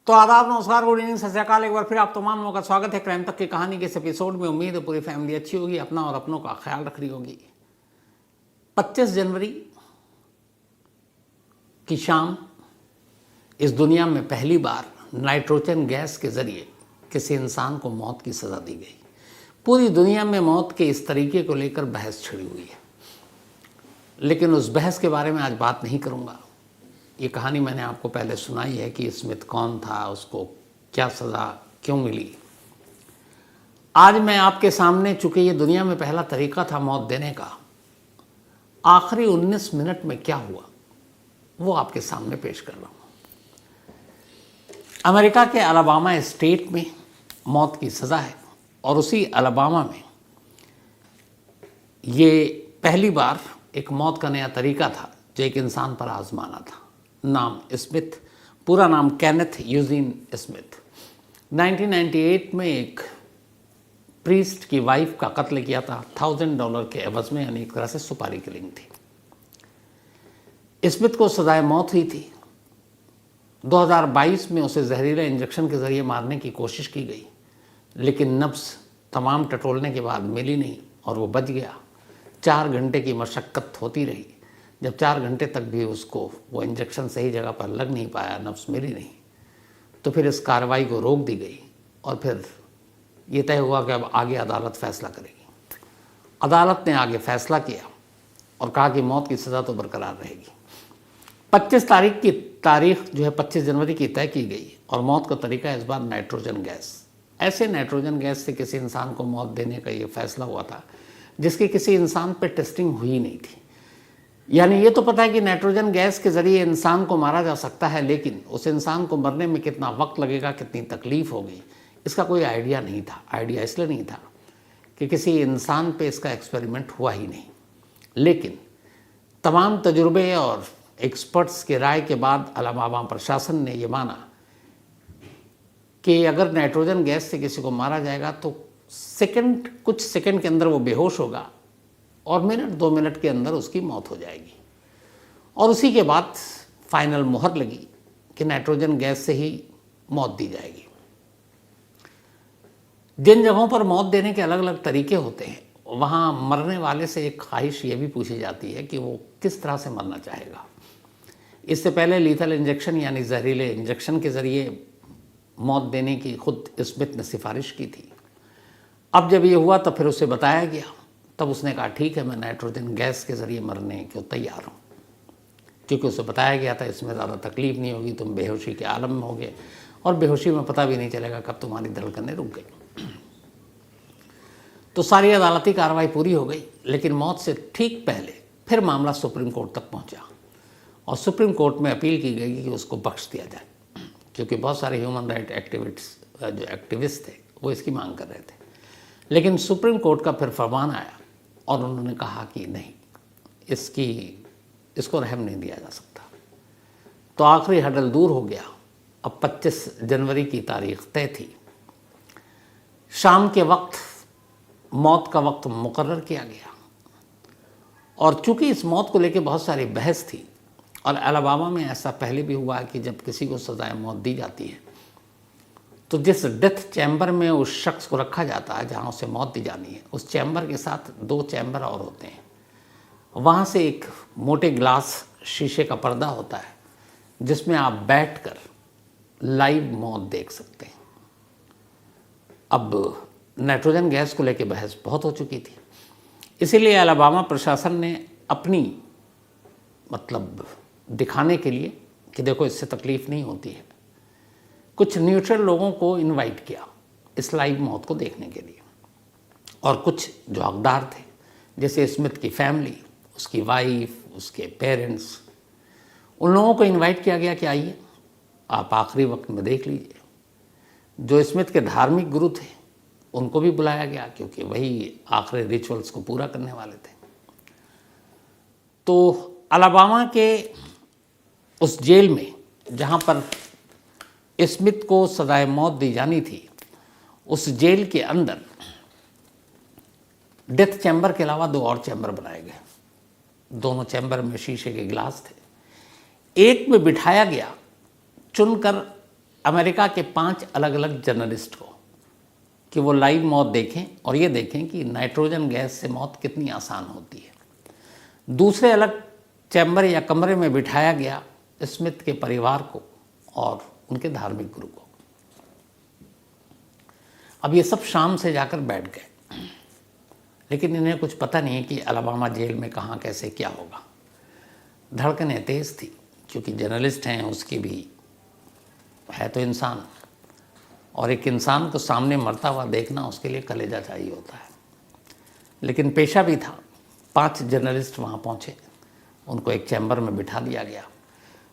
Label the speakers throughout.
Speaker 1: तो आदाब, नमस्कार, गुड इवनिंग, सत श्री अकाल। एक बार फिर आप तमाम लोगों का स्वागत है क्राइम तक की कहानी के इस एपिसोड में। उम्मीद है पूरी फैमिली अच्छी होगी, अपना और अपनों का ख्याल रख रही होगी। 25 जनवरी की शाम इस दुनिया में पहली बार नाइट्रोजन गैस के जरिए किसी इंसान को मौत की सज़ा दी गई। पूरी दुनिया में मौत के इस तरीके को लेकर बहस छिड़ी हुई है, लेकिन उस बहस के बारे में आज बात नहीं करूँगा। ये कहानी मैंने आपको पहले सुनाई है कि स्मिथ कौन था, उसको क्या सज़ा क्यों मिली। आज मैं आपके सामने, चूँकि ये दुनिया में पहला तरीका था मौत देने का, आखिरी 19 मिनट में क्या हुआ वो आपके सामने पेश कर रहा हूँ। अमेरिका के अलाबामा स्टेट में मौत की सज़ा है और उसी अलाबामा में ये पहली बार एक मौत का नया तरीका था जो एक इंसान पर आजमाना था। नाम स्मिथ, पूरा नाम केनेथ यूजीन स्मिथ। 1998 में एक प्रीस्ट की वाइफ का कत्ल किया था $1000 के एवज में, यानी एक तरह से सुपारी किलिंग थी। स्मिथ को सजाए मौत हुई थी। 2022 में उसे जहरीले इंजेक्शन के जरिए मारने की कोशिश की गई, लेकिन नब्ज तमाम टटोलने के बाद मिली नहीं और वो बच गया। 4 घंटे की मशक्क़त होती रही। जब 4 घंटे तक भी उसको वो इंजेक्शन सही जगह पर लग नहीं पाया, नब्ज मिली नहीं, तो फिर इस कार्रवाई को रोक दी गई और फिर ये तय हुआ कि अब आगे अदालत फैसला करेगी। अदालत ने आगे फैसला किया और कहा कि मौत की सज़ा तो बरकरार रहेगी। 25 तारीख की तारीख जो है 25 जनवरी की तय की गई और मौत का तरीका इस बार नाइट्रोजन गैस। ऐसे नाइट्रोजन गैस से किसी इंसान को मौत देने का ये फैसला हुआ था जिसकी किसी इंसान पर टेस्टिंग हुई नहीं थी। यानी ये तो पता है कि नाइट्रोजन गैस के ज़रिए इंसान को मारा जा सकता है, लेकिन उस इंसान को मरने में कितना वक्त लगेगा, कितनी तकलीफ़ होगी, इसका कोई आइडिया नहीं था। आइडिया इसलिए नहीं था कि किसी इंसान पे इसका एक्सपेरिमेंट हुआ ही नहीं, लेकिन तमाम तजुर्बे और एक्सपर्ट्स के राय के बाद अलाबामा प्रशासन ने ये माना कि अगर नाइट्रोजन गैस से किसी को मारा जाएगा तो कुछ सेकंड के अंदर वो बेहोश होगा और मिनट 2 मिनट के अंदर उसकी मौत हो जाएगी। और उसी के बाद फाइनल मुहर लगी कि नाइट्रोजन गैस से ही मौत दी जाएगी। जिन जगहों पर मौत देने के अलग अलग तरीके होते हैं, वहाँ मरने वाले से एक ख्वाहिश ये भी पूछी जाती है कि वो किस तरह से मरना चाहेगा। इससे पहले लीथल इंजेक्शन यानी जहरीले इंजेक्शन के ज़रिए मौत देने की खुद स्मिथ ने सिफारिश की थी। अब जब ये हुआ तो फिर उसे बताया गया, तब उसने कहा ठीक है, मैं नाइट्रोजन गैस के ज़रिए मरने को तैयार हूँ, क्योंकि उसे बताया गया था इसमें ज़्यादा तकलीफ़ नहीं होगी, तुम बेहोशी के आलम में होगे और बेहोशी में पता भी नहीं चलेगा कब तुम्हारी धड़कनें रुक गई। तो सारी अदालती कार्रवाई पूरी हो गई, लेकिन मौत से ठीक पहले फिर मामला सुप्रीम कोर्ट तक पहुँचा और सुप्रीम कोर्ट में अपील की गई कि उसको बख्श दिया जाए, क्योंकि बहुत सारे ह्यूमन राइट एक्टिविस्ट थे वो इसकी मांग कर रहे थे। लेकिन सुप्रीम कोर्ट का फिर फरमान आया और उन्होंने कहा कि नहीं, इसको रहम नहीं दिया जा सकता। तो आखिरी हडल दूर हो गया। अब 25 जनवरी की तारीख तय थी। शाम के वक्त मौत का वक्त मुकर्रर किया गया और चूंकि इस मौत को लेकर बहुत सारी बहस थी और अलाबामा में ऐसा पहले भी हुआ है कि जब किसी को सजाए मौत दी जाती है तो जिस डेथ चैम्बर में उस शख्स को रखा जाता है जहाँ उसे मौत दी जानी है, उस चैम्बर के साथ 2 चैम्बर और होते हैं। वहाँ से एक मोटे ग्लास शीशे का पर्दा होता है जिसमें आप बैठकर लाइव मौत देख सकते हैं। अब नाइट्रोजन गैस को लेकर बहस बहुत हो चुकी थी, इसीलिए अलाबामा प्रशासन ने अपनी दिखाने के लिए कि देखो इससे तकलीफ़ नहीं होती है, कुछ न्यूट्रल लोगों को इनवाइट किया इस लाइव मौत को देखने के लिए। और कुछ जो हकदार थे, जैसे स्मिथ की फैमिली, उसकी वाइफ, उसके पेरेंट्स, उन लोगों को इनवाइट किया गया कि आइए आप आखिरी वक्त में देख लीजिए। जो स्मिथ के धार्मिक गुरु थे उनको भी बुलाया गया, क्योंकि वही आखिरी रिचुअल्स को पूरा करने वाले थे। तो अलाबामा के उस जेल में जहाँ पर स्मिथ को सजाए मौत दी जानी थी, उस जेल के अंदर डेथ चैम्बर के अलावा 2 और चैम्बर बनाए गए। दोनों चैम्बर में शीशे के गिलास थे। एक में बिठाया गया चुनकर अमेरिका के 5 अलग अलग जर्नलिस्ट को कि वो लाइव मौत देखें और ये देखें कि नाइट्रोजन गैस से मौत कितनी आसान होती है। दूसरे अलग चैम्बर या कमरे में बिठाया गया स्मिथ के परिवार को और उनके धार्मिक गुरु को। अब ये सब शाम से जाकर बैठ गए, लेकिन इन्हें कुछ पता नहीं है कि अलाबामा जेल में कहाँ कैसे क्या होगा। धड़कनें तेज थी, क्योंकि जर्नलिस्ट हैं, उसकी भी है तो इंसान, और एक इंसान को सामने मरता हुआ देखना उसके लिए कलेजा चाहिए होता है। लेकिन पेशा भी था। 5 जर्नलिस्ट वहाँ पहुँचे, उनको एक चैम्बर में बिठा दिया गया।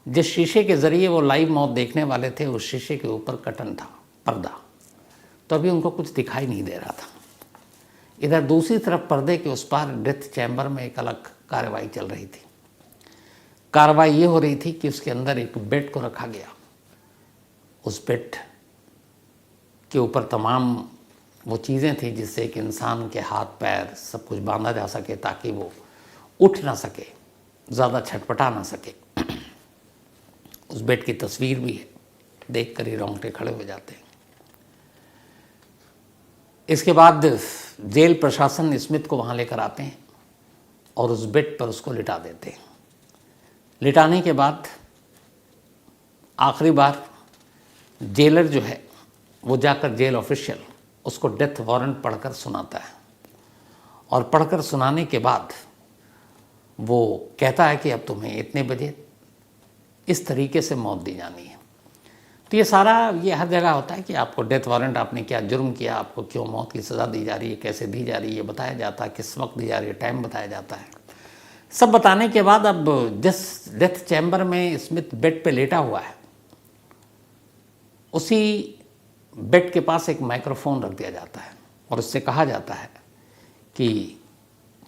Speaker 1: जिस शीशे के ज़रिए वो लाइव मौत देखने वाले थे, उस शीशे के ऊपर कर्टन था, पर्दा, तो अभी उनको कुछ दिखाई नहीं दे रहा था। इधर दूसरी तरफ पर्दे के उस पार डेथ चैम्बर में एक अलग कार्रवाई चल रही थी। कार्रवाई ये हो रही थी कि उसके अंदर एक बेड को रखा गया। उस बेड के ऊपर तमाम वो चीज़ें थी जिससे एक इंसान के हाथ पैर सब कुछ बांधा जा सके, ताकि वो उठ ना सके, ज़्यादा छटपटा ना सके। उस बेड की तस्वीर भी है, देख कर ही रोंगटे खड़े हो जाते हैं। इसके बाद जेल प्रशासन स्मिथ को वहाँ लेकर आते हैं और उस बेड पर उसको लिटा देते हैं। लिटाने के बाद आखिरी बार जेलर जो है वो जाकर जेल ऑफिशियल उसको डेथ वारंट पढ़कर सुनाता है, और पढ़कर सुनाने के बाद वो कहता है कि अब तुम्हें इतने बजे इस तरीके से मौत दी जानी है। तो ये हर जगह होता है कि आपको डेथ वारंट, आपने क्या जुर्म किया, आपको क्यों मौत की सज़ा दी जा रही है, कैसे दी जा रही है, ये बताया जाता है, किस वक्त दी जा रही है, टाइम बताया जाता है। सब बताने के बाद अब जिस डेथ चैम्बर में स्मिथ बेड पे लेटा हुआ है, उसी बेड के पास एक माइक्रोफोन रख दिया जाता है और उससे कहा जाता है कि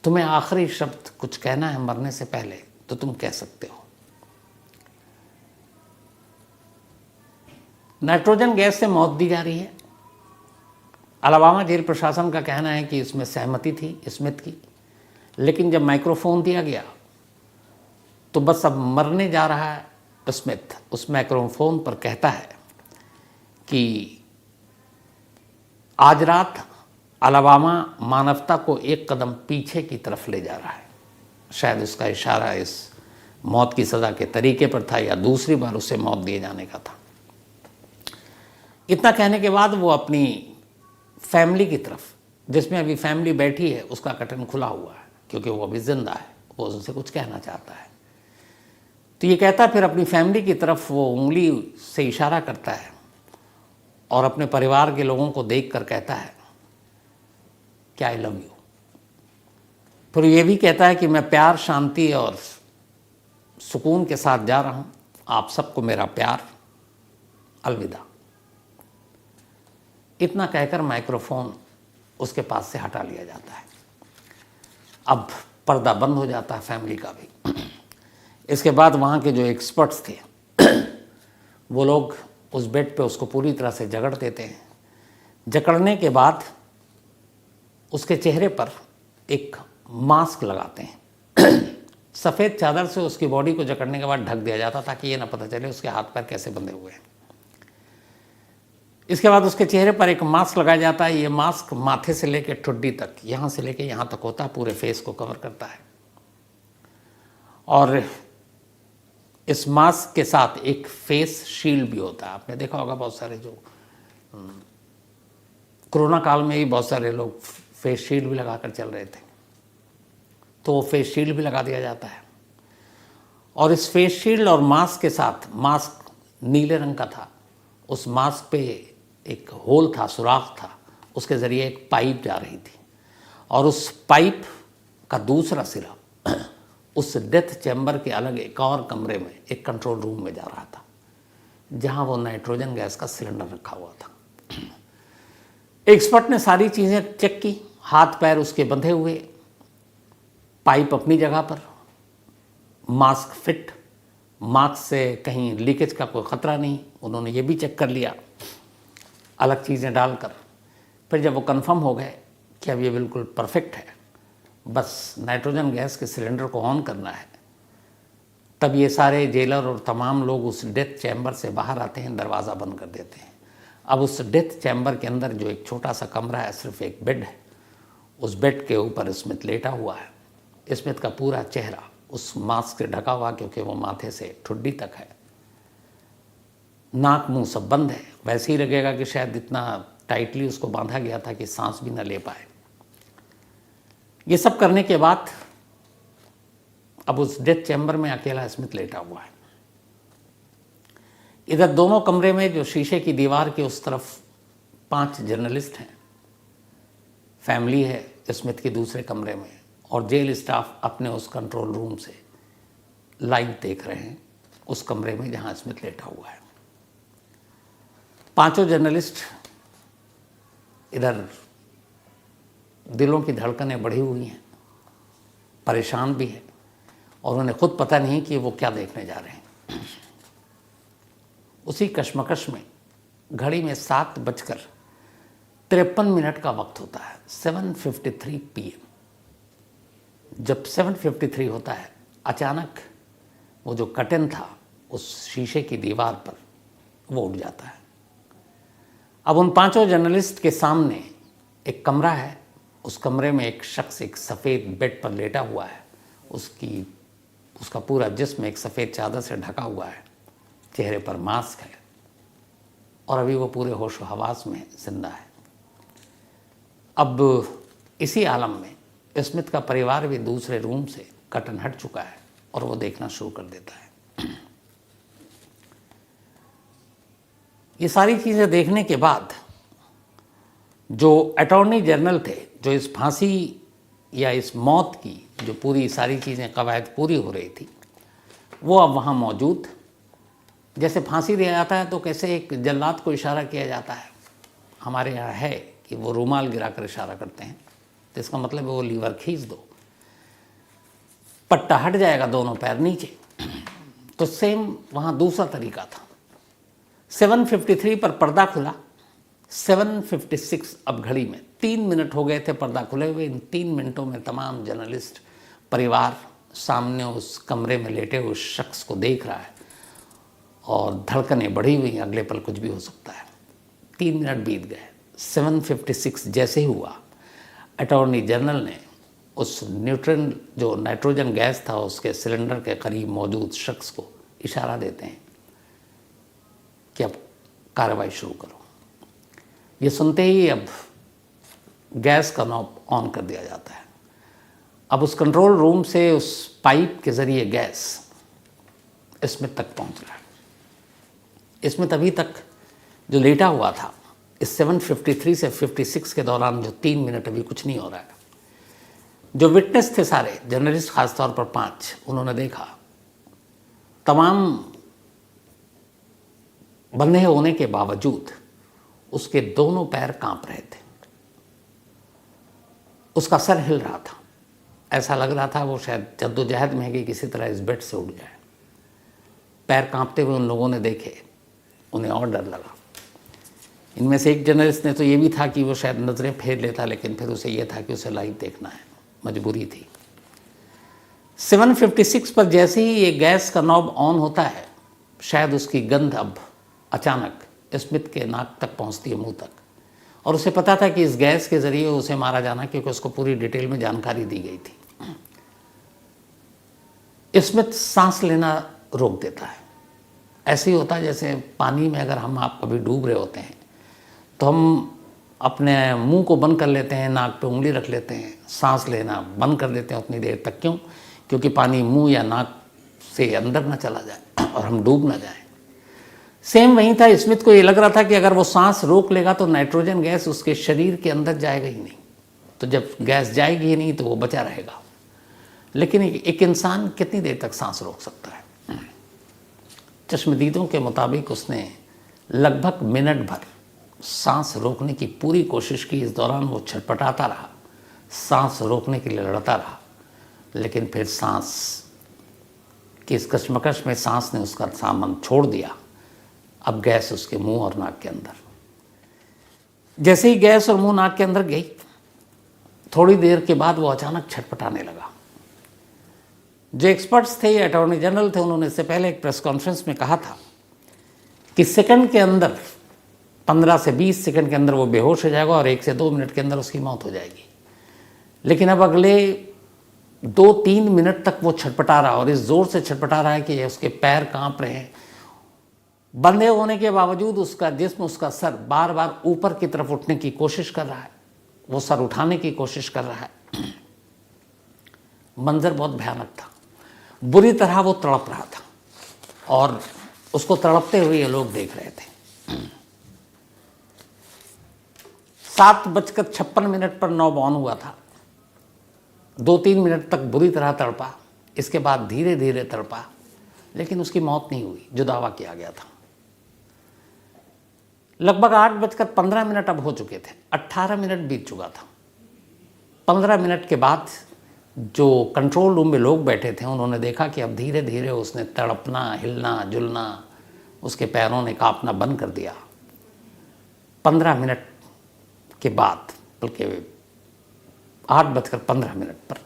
Speaker 1: तुम्हें आखिरी शब्द कुछ कहना है मरने से पहले तो तुम कह सकते हो। नाइट्रोजन गैस से मौत दी जा रही है। अलाबामा जेल प्रशासन का कहना है कि इसमें सहमति थी स्मिथ की, लेकिन जब माइक्रोफोन दिया गया तो बस अब मरने जा रहा है स्मिथ उस माइक्रोफोन पर कहता है कि आज रात अलाबामा मानवता को एक कदम पीछे की तरफ ले जा रहा है। शायद उसका इशारा इस मौत की सज़ा के तरीके पर था या दूसरी बार उसे मौत दिए जाने का था। इतना कहने के बाद वो अपनी फैमिली की तरफ, जिसमें अभी फैमिली बैठी है, उसका कर्टन खुला हुआ है क्योंकि वो अभी जिंदा है, वो उनसे कुछ कहना चाहता है। तो ये कहता फिर अपनी फैमिली की तरफ वो उंगली से इशारा करता है और अपने परिवार के लोगों को देख कर कहता है कि आई लव यू। फिर ये भी कहता है कि मैं प्यार, शांति और सुकून के साथ जा रहा हूँ, आप सबको मेरा प्यार, अलविदा। इतना कहकर माइक्रोफोन उसके पास से हटा लिया जाता है। अब पर्दा बंद हो जाता है फैमिली का भी। इसके बाद वहाँ के जो एक्सपर्ट्स थे वो लोग उस बेड पे उसको पूरी तरह से जकड़ देते हैं। जकड़ने के बाद उसके चेहरे पर एक मास्क लगाते हैं। सफ़ेद चादर से उसकी बॉडी को जकड़ने के बाद ढक दिया जाता ताकि ये ना पता चले उसके हाथ पैर कैसे बंधे हुए हैं। इसके बाद उसके चेहरे पर एक मास्क लगाया जाता है। ये मास्क माथे से लेकर ठुड्डी तक, यहाँ से लेकर यहाँ तक होता है, पूरे फेस को कवर करता है। और इस मास्क के साथ एक फेस शील्ड भी होता है। आपने देखा होगा बहुत सारे जो कोरोना काल में ही बहुत सारे लोग फेस शील्ड भी लगाकर चल रहे थे, तो वो फेस शील्ड भी लगा दिया जाता है। और इस फेस शील्ड और मास्क के साथ, मास्क नीले रंग का था, उस मास्क पे एक होल था, सुराख था, उसके ज़रिए एक पाइप जा रही थी और उस पाइप का दूसरा सिरा उस डेथ चैम्बर के अलग एक और कमरे में, एक कंट्रोल रूम में जा रहा था, जहां वो नाइट्रोजन गैस का सिलेंडर रखा हुआ था। एक्सपर्ट ने सारी चीज़ें चेक की, हाथ पैर उसके बंधे हुए, पाइप अपनी जगह पर, मास्क फिट, मास्क से कहीं लीकेज का कोई ख़तरा नहीं, उन्होंने ये भी चेक कर लिया अलग चीज़ें डालकर। फिर जब वो कंफर्म हो गए कि अब ये बिल्कुल परफेक्ट है, बस नाइट्रोजन गैस के सिलेंडर को ऑन करना है, तब ये सारे जेलर और तमाम लोग उस डेथ चैम्बर से बाहर आते हैं, दरवाज़ा बंद कर देते हैं। अब उस डेथ चैम्बर के अंदर जो एक छोटा सा कमरा है, सिर्फ एक बेड है, उस बेड के ऊपर स्मिथ लेटा हुआ है। स्मिथ का पूरा चेहरा उस मास्क से ढका हुआ, क्योंकि वो माथे से ठुड्डी तक है, नाक मुंह सब बंद है। वैसे ही लगेगा कि शायद इतना टाइटली उसको बांधा गया था कि सांस भी न ले पाए। ये सब करने के बाद अब उस डेथ चैम्बर में अकेला स्मिथ लेटा हुआ है। इधर दोनों कमरे में जो शीशे की दीवार के उस तरफ 5 जर्नलिस्ट हैं, फैमिली है स्मिथ के दूसरे कमरे में, और जेल स्टाफ अपने उस कंट्रोल रूम से लाइव देख रहे हैं उस कमरे में जहां स्मिथ लेटा हुआ है। 5 जर्नलिस्ट इधर दिलों की धड़कनें बढ़ी हुई हैं, परेशान भी हैं, और उन्हें खुद पता नहीं कि वो क्या देखने जा रहे हैं। उसी कश्मकश में घड़ी में 7:53 का वक्त होता है, 7:53 PM। जब 7:53 होता है, अचानक वो जो कर्टन था उस शीशे की दीवार पर, वो उठ जाता है। अब उन 5 जर्नलिस्ट के सामने एक कमरा है, उस कमरे में एक शख्स एक सफ़ेद बेड पर लेटा हुआ है। उसका पूरा जिस्म एक सफ़ेद चादर से ढका हुआ है, चेहरे पर मास्क है, और अभी वो पूरे होश व हवास में जिंदा है। अब इसी आलम में स्मिथ का परिवार भी दूसरे रूम से कर्टन हट चुका है और वो देखना शुरू कर देता है। ये सारी चीज़ें देखने के बाद जो अटॉर्नी जनरल थे, जो इस फांसी या इस मौत की जो पूरी सारी चीज़ें कवायद पूरी हो रही थी, वो अब वहाँ मौजूद। जैसे फांसी दिया जाता है तो कैसे एक जल्लाद को इशारा किया जाता है, हमारे यहाँ है कि वो रुमाल गिराकर इशारा करते हैं, तो इसका मतलब है वो लीवर खींच दो, पट्टा हट जाएगा, दोनों पैर नीचे। तो सेम वहाँ दूसरा तरीका था। 7:53 पर पर्दा खुला, 7:56 अब घड़ी में 3 मिनट हो गए थे पर्दा खुले हुए। इन 3 मिनटों में तमाम जर्नलिस्ट परिवार सामने उस कमरे में लेटे हुए उस शख्स को देख रहा है, और धड़कनें बढ़ी हुई, अगले पल कुछ भी हो सकता है। 3 मिनट बीत गए। 7:56 जैसे ही हुआ, अटॉर्नी जनरल ने उस जो नाइट्रोजन गैस था उसके सिलेंडर के करीब मौजूद शख्स को इशारा देते हैं कि अब कार्रवाई शुरू करो। ये सुनते ही अब गैस का नॉब ऑन कर दिया जाता है। अब उस कंट्रोल रूम से उस पाइप के ज़रिए गैस स्मिथ तक पहुंच रहा है। स्मिथ अभी तक जो लेटा हुआ था, इस 7:53 से 56 के दौरान जो 3 मिनट अभी कुछ नहीं हो रहा है, जो विटनेस थे सारे जर्नलिस्ट, खासतौर पर 5, उन्होंने देखा तमाम बंधे होने के बावजूद उसके दोनों पैर कांप रहे थे, उसका सर हिल रहा था, ऐसा लग रहा था वो शायद जद्दोजहद में है कि किसी तरह इस बेड से उठ जाए। पैर कांपते हुए उन लोगों ने देखे, उन्हें और डर लगा। इनमें से एक जर्नलिस्ट ने तो ये भी था कि वो शायद नज़रें फेर लेता, लेकिन फिर उसे ये था कि उसे लाइव देखना है, मजबूरी थी। 7:56 पर जैसे ही ये गैस का नॉब ऑन होता है, शायद उसकी गंध अब अचानक स्मिथ के नाक तक पहुंचती है, मुंह तक, और उसे पता था कि इस गैस के ज़रिए उसे मारा जाना, क्योंकि उसको पूरी डिटेल में जानकारी दी गई थी। स्मिथ सांस लेना रोक देता है। ऐसे ही होता है जैसे पानी में अगर हम आप कभी डूब रहे होते हैं तो हम अपने मुंह को बंद कर लेते हैं, नाक पे उंगली रख लेते हैं, सांस लेना बंद कर देते हैं उतनी देर तक। क्यों? क्योंकि पानी मुंह या नाक से अंदर ना चला जाए और हम डूब ना जाएं। सेम वही था, स्मिथ को ये लग रहा था कि अगर वो सांस रोक लेगा तो नाइट्रोजन गैस उसके शरीर के अंदर जाएगा ही नहीं, तो जब गैस जाएगी ही नहीं तो वो बचा रहेगा। लेकिन एक इंसान कितनी देर तक सांस रोक सकता है? चश्मदीदों के मुताबिक उसने लगभग मिनट भर सांस रोकने की पूरी कोशिश की। इस दौरान वो छटपटाता रहा, सांस रोकने के लिए लड़ता रहा, लेकिन फिर सांस की इस कशमकश में सांस ने उसका सामन छोड़ दिया। अब गैस उसके मुंह और नाक के अंदर। जैसे ही गैस और मुंह नाक के अंदर गई, थोड़ी देर के बाद वो अचानक छटपटाने लगा। जो एक्सपर्ट्स थे, अटॉर्नी जनरल थे, उन्होंने इससे पहले एक प्रेस कॉन्फ्रेंस में कहा था कि सेकंड के अंदर 15 से 20 सेकंड के अंदर वो बेहोश हो जाएगा और 1 से 2 मिनट के अंदर उसकी मौत हो जाएगी। लेकिन अब अगले 2-3 मिनट तक वो छटपटा रहा और इस ज़ोर से छटपटा रहा है कि उसके पैर कांप रहे हैं। बंधे होने के बावजूद उसका जिस्म, उसका सर बार बार ऊपर की तरफ उठने की कोशिश कर रहा है, वो सर उठाने की कोशिश कर रहा है। मंजर बहुत भयानक था, बुरी तरह वो तड़प रहा था और उसको तड़पते हुए ये लोग देख रहे थे। 7:56 पर नॉब ऑन हुआ था। 2-3 मिनट तक बुरी तरह तड़पा, इसके बाद धीरे धीरे तड़पा, लेकिन उसकी मौत नहीं हुई जो दावा किया गया था। लगभग 8:15 अब हो चुके थे, 18 मिनट बीत चुका था। 15 मिनट के बाद जो कंट्रोल रूम में लोग बैठे थे उन्होंने देखा कि अब धीरे धीरे उसने तड़पना, हिलना जुलना, उसके पैरों ने कांपना बंद कर दिया। 15 मिनट के बाद, बल्कि 8:15 पर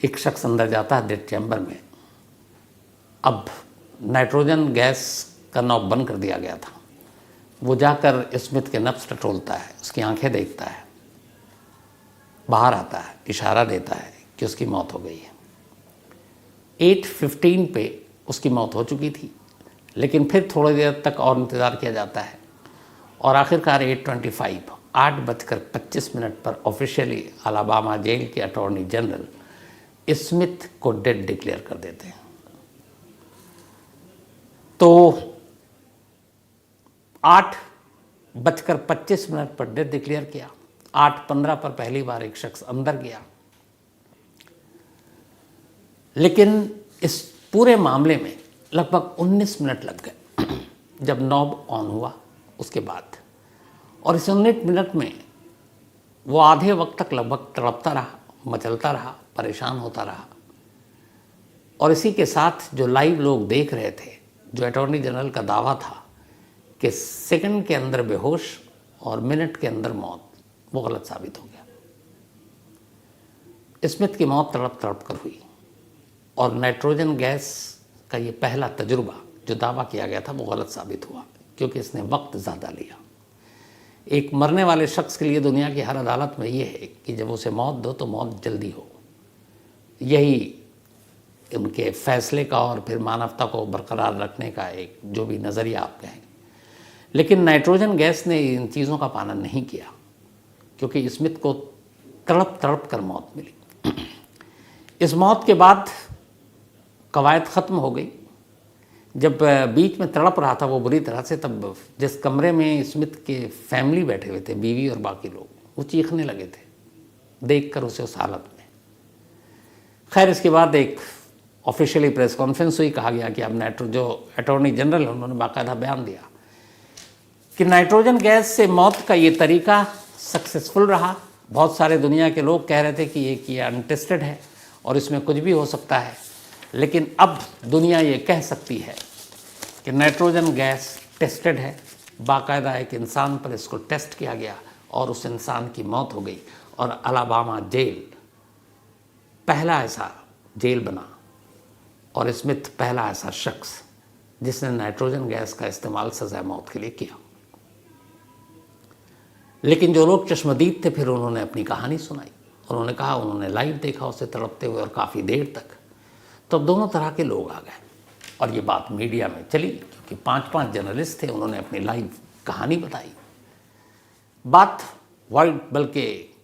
Speaker 1: एक शख्स अंदर जाता है डेथ चैम्बर में। अब नाइट्रोजन गैस का नॉब बंद कर दिया गया था। वो जाकर स्मिथ के नब्ज टटोलता है, उसकी आंखें देखता है, बाहर आता है, इशारा देता है कि उसकी मौत हो गई है। 8:15 पे उसकी मौत हो चुकी थी, लेकिन फिर थोड़ी देर तक और इंतज़ार किया जाता है और आखिरकार 8:25 पर ऑफिशियली अलाबामा जेल के अटॉर्नी जनरल स्मिथ को डेड डिक्लेयर कर देते हैं। तो 8:25 पर डेथ डिक्लेयर किया। 8:15 पर पहली बार एक शख्स अंदर गया, लेकिन इस पूरे मामले में लगभग 19 मिनट लग गए जब नॉब ऑन हुआ उसके बाद। और इस 19 मिनट में वो आधे वक्त तक लगभग तड़पता रहा, मचलता रहा, परेशान होता रहा। और इसी के साथ जो लाइव लोग देख रहे थे, जो अटॉर्नी जनरल का दावा था कि सेकंड के अंदर बेहोश और मिनट के अंदर मौत, वो गलत साबित हो गया। स्मिथ की मौत तड़प तड़प कर हुई और नाइट्रोजन गैस का ये पहला तजुर्बा जो दावा किया गया था वो गलत साबित हुआ, क्योंकि इसने वक्त ज़्यादा लिया। एक मरने वाले शख्स के लिए दुनिया की हर अदालत में ये है कि जब उसे मौत दो तो मौत जल्दी हो। यही उनके फैसले का और फिर मानवता को बरकरार रखने का एक जो भी नज़रिया आप कहें। लेकिन नाइट्रोजन गैस ने इन चीज़ों का पालन नहीं किया, क्योंकि स्मिथ को तड़प तड़प कर मौत मिली। इस मौत के बाद कवायद ख़त्म हो गई। जब बीच में तड़प रहा था वो बुरी तरह से, तब जिस कमरे में स्मिथ के फैमिली बैठे हुए थे, बीवी और बाकी लोग, वो चीखने लगे थे देखकर उसे उस हालत में। खैर, इसके बाद एक ऑफिशियली प्रेस कॉन्फ्रेंस हुई, कहा गया कि अब जो अटॉर्नी जनरल है उन्होंने बाकायदा बयान दिया कि नाइट्रोजन गैस से मौत का ये तरीका सक्सेसफुल रहा। बहुत सारे दुनिया के लोग कह रहे थे कि ये अनटेस्टेड है और इसमें कुछ भी हो सकता है, लेकिन अब दुनिया ये कह सकती है कि नाइट्रोजन गैस टेस्टेड है। बाकायदा एक इंसान पर इसको टेस्ट किया गया और उस इंसान की मौत हो गई और अलाबामा जेल पहला ऐसा जेल बना और स्मिथ पहला ऐसा शख्स जिसने नाइट्रोजन गैस का इस्तेमाल सज़ाए मौत के लिए किया। लेकिन जो लोग चश्मदीद थे, फिर उन्होंने अपनी कहानी सुनाई। उन्होंने कहा उन्होंने लाइव देखा उसे तड़पते हुए और काफ़ी देर तक। तो अब दोनों तरह के लोग आ गए और ये बात मीडिया में चली, क्योंकि 5-5 जर्नलिस्ट थे, उन्होंने अपनी लाइव कहानी बताई। बात बल्कि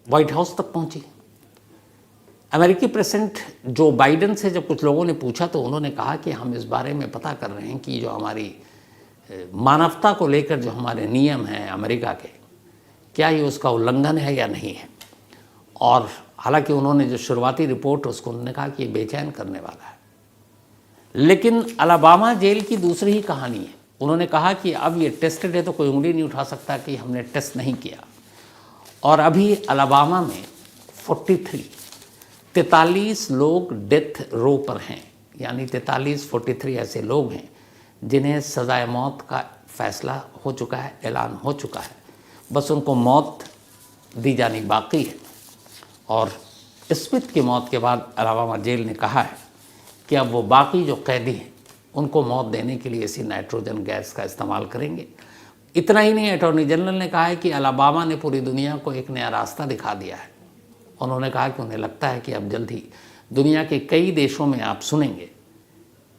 Speaker 1: वाइट हाउस तक पहुंची। अमेरिकी प्रेसिडेंट जो बाइडेन से जब कुछ लोगों ने पूछा तो उन्होंने कहा कि हम इस बारे में पता कर रहे हैं कि जो हमारी मानवता को लेकर जो हमारे नियम हैं अमेरिका के, क्या ये उसका उल्लंघन है या नहीं है। और हालांकि उन्होंने जो शुरुआती रिपोर्ट उसको उन्होंने कहा कि ये बेचैन करने वाला है। लेकिन अलाबामा जेल की दूसरी ही कहानी है। उन्होंने कहा कि अब ये टेस्टेड है तो कोई उंगली नहीं उठा सकता कि हमने टेस्ट नहीं किया। और अभी अलाबामा में 43 लोग डेथ रो पर हैं, यानी 43 ऐसे लोग हैं जिन्हें सज़ाए मौत का फ़ैसला हो चुका है, ऐलान हो चुका है, बस उनको मौत दी जानी बाकी है। और स्मिथ की मौत के बाद अलाबामा जेल ने कहा है कि अब वो बाकी जो कैदी हैं उनको मौत देने के लिए इसी नाइट्रोजन गैस का इस्तेमाल करेंगे। इतना ही नहीं, अटॉर्नी जनरल ने कहा है कि अलाबामा ने पूरी दुनिया को एक नया रास्ता दिखा दिया है। उन्होंने कहा कि उन्हें लगता है कि अब जल्द ही दुनिया के कई देशों में आप सुनेंगे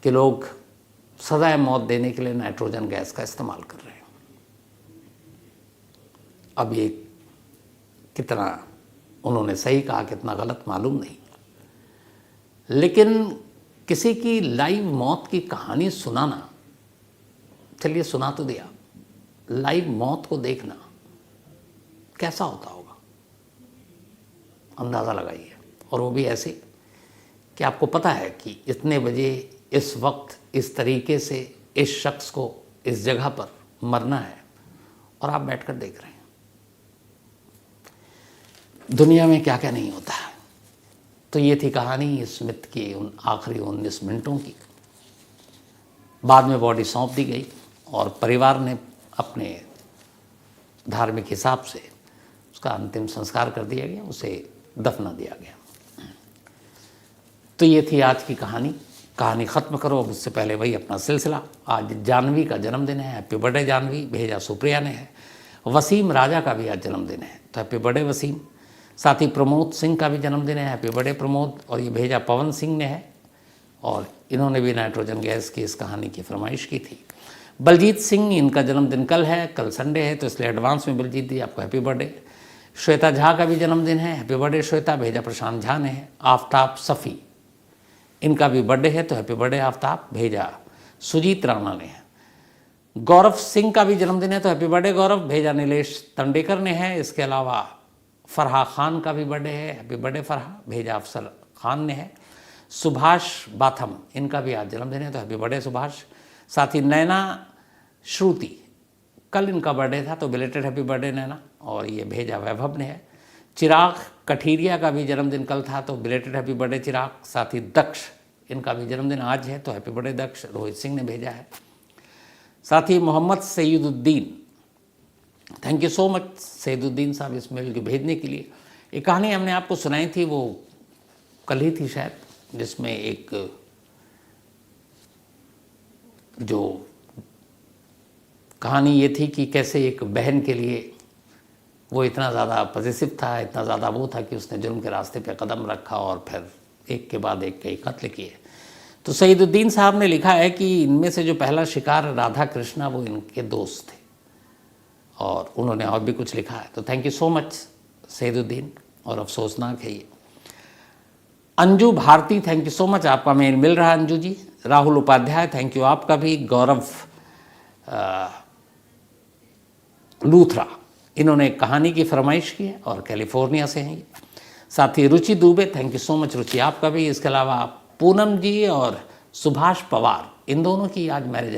Speaker 1: कि लोग सजाए मौत देने के लिए नाइट्रोजन गैस का इस्तेमाल कर रहे हैं। अब ये कितना उन्होंने सही कहा, कितना गलत मालूम नहीं, लेकिन किसी की लाइव मौत की कहानी सुनाना, चलिए सुना तो दिया, लाइव मौत को देखना कैसा होता होगा अंदाज़ा लगाइए। और वो भी ऐसे कि आपको पता है कि इतने बजे इस वक्त इस तरीके से इस शख्स को इस जगह पर मरना है और आप बैठकर देख रहे हैं। दुनिया में क्या क्या नहीं होता है। तो ये थी कहानी स्मिथ की उन आखिरी 19 मिनटों की। बाद में बॉडी सौंप दी गई और परिवार ने अपने धार्मिक हिसाब से उसका अंतिम संस्कार कर दिया गया, उसे दफना दिया गया। तो ये थी आज की कहानी। कहानी ख़त्म करो उससे पहले वही अपना सिलसिला। आज जानवी का जन्मदिन है, हैप्पी बर्थडे जानवी, भेजा सुप्रिया ने है। वसीम राजा का भी आज जन्मदिन है, तो हैप्पी बर्थडे वसीम। साथ ही प्रमोद सिंह का भी जन्मदिन है, हैप्पी बर्थडे प्रमोद। और ये भेजा पवन सिंह ने है, और इन्होंने भी नाइट्रोजन गैस की इस कहानी की फरमाइश की थी। बलजीत सिंह, इनका जन्मदिन कल है, कल संडे है, तो इसलिए एडवांस में बलजीत जी आपको हैप्पी बर्थडे। श्वेता झा का भी जन्मदिन है, हैप्पी बर्थडे श्वेता, भेजा प्रशांत झा ने है। आफ्ताब सफ़ी, इनका भी बर्थडे है, तो हैप्पी बर्थडे आफ्ताब, भेजा सुजीत राणा ने है। गौरव सिंह का भी जन्मदिन है, तो हैप्पी बर्थडे गौरव, भेजा नीलेश तंडेकर ने है। इसके अलावा फरहा खान का भी बर्थडे है, हैप्पी बर्थडे फरहा, भेजा अफसर खान ने है। सुभाष बाथम, इनका भी आज जन्मदिन है, तो हैप्पी बर्थडे सुभाष। साथ ही नैना श्रुति, कल इनका बर्थडे था, तो बिलेटेड हैप्पी बर्थडे नैना, और ये भेजा वैभव ने है। चिराग कठीरिया का भी जन्मदिन कल था, तो बिलेटेड हैप्पी बर्थडे चिराग। साथ ही दक्ष, इनका भी जन्मदिन आज है, तो हैप्पी बर्थडे दक्ष, रोहित सिंह ने भेजा है। साथ ही Mohammad Saiduddin, thank you so much Saiduddin साहब इस मेल के भेजने के लिए। एक कहानी हमने आपको सुनाई थी, वो कल ही थी शायद, जिसमें एक जो कहानी ये थी कि कैसे एक बहन के लिए वो इतना ज़्यादा पॉजिटिव था, इतना ज़्यादा वो था कि उसने जुर्म के रास्ते पे कदम रखा और फिर एक के बाद एक कई कत्ल किए। तो सईदुद्दीन साहब ने लिखा है कि इनमें से जो पहला शिकार राधा कृष्णा, वो इनके दोस्त थे, और उन्होंने और भी कुछ लिखा है। तो thank you so much Saeeduddin, और अफसोसनाक है ये। Anju Bharti, thank you so much, आपका मेल मिल रहा है अंजू जी। राहुल उपाध्याय, थैंक यू आपका भी। गौरव लूथरा, इन्होंने एक कहानी की फरमाइश की है और कैलिफोर्निया से हैं। साथ ही Ruchi Dubey, thank you so much Ruchi आपका भी। इसके अलावा पूनम जी और सुभाष पवार, इन दोनों की आज मैरिज